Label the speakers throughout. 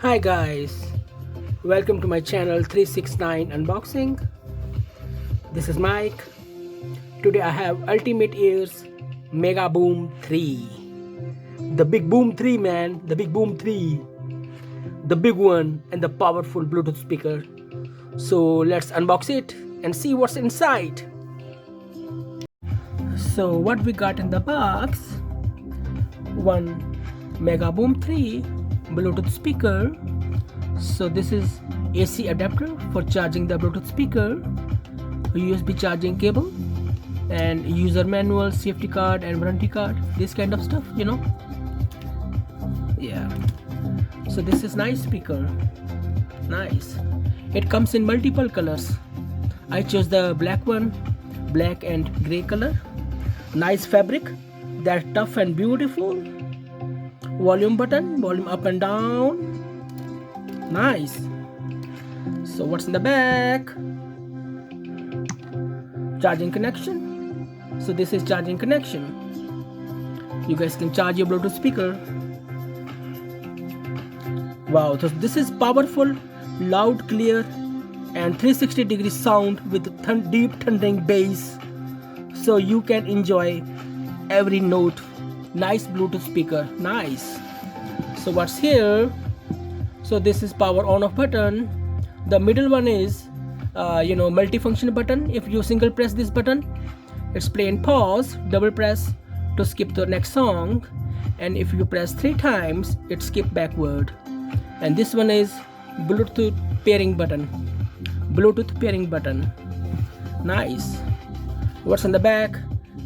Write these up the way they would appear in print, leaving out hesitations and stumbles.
Speaker 1: Hi guys, welcome to my channel 369 Unboxing. This is Mike. Today I have Ultimate Ears Megaboom 3. The big boom 3, man, the big boom 3. The big one and the powerful Bluetooth speaker. So let's unbox it and see what's inside. So what we got in the box? One Megaboom 3 Bluetooth speaker. So this is AC adapter for charging the Bluetooth speaker, USB charging cable, and user manual, safety card and warranty card, this kind of stuff, yeah. So this is nice speaker, nice. It comes in multiple colors. I chose the black one, black and gray color. Nice fabric, that's tough and beautiful. Volume button, volume up and down, nice. So what's in the back? Charging connection. So this is charging connection. You guys can charge your Bluetooth speaker. Wow, so this is powerful, loud, clear and 360-degree sound with deep thundering bass, so you can enjoy every note. Nice Bluetooth speaker, nice. So what's here? So this is power on off button. The middle one is multifunction button. If you single press this button, it's play and pause. Double press to skip to the next song, and if you press 3 times, it skip backward. And this one is Bluetooth pairing button. Bluetooth pairing button, nice. What's on the back?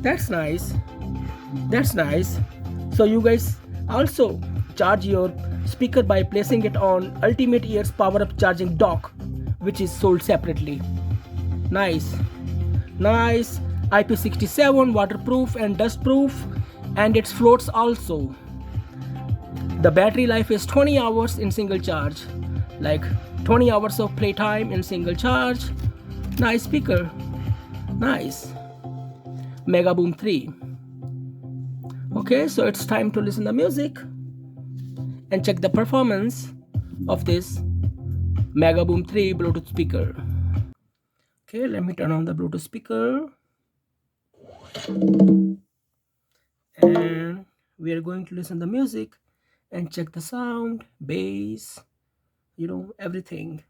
Speaker 1: That's nice. That's nice. So you guys also charge your speaker by placing it on Ultimate Ears PartyUp charging dock, which is sold separately. Nice, nice. IP67, waterproof and dustproof, and it floats also. The battery life is 20 hours in single charge, like 20 hours of playtime in single charge. Nice speaker, nice. Megaboom 3. Okay, so it's time to listen to music and check the performance of this Megaboom 3 Bluetooth speaker. Okay, let me turn on the Bluetooth speaker. And we are going to listen to music and check the sound, bass, everything.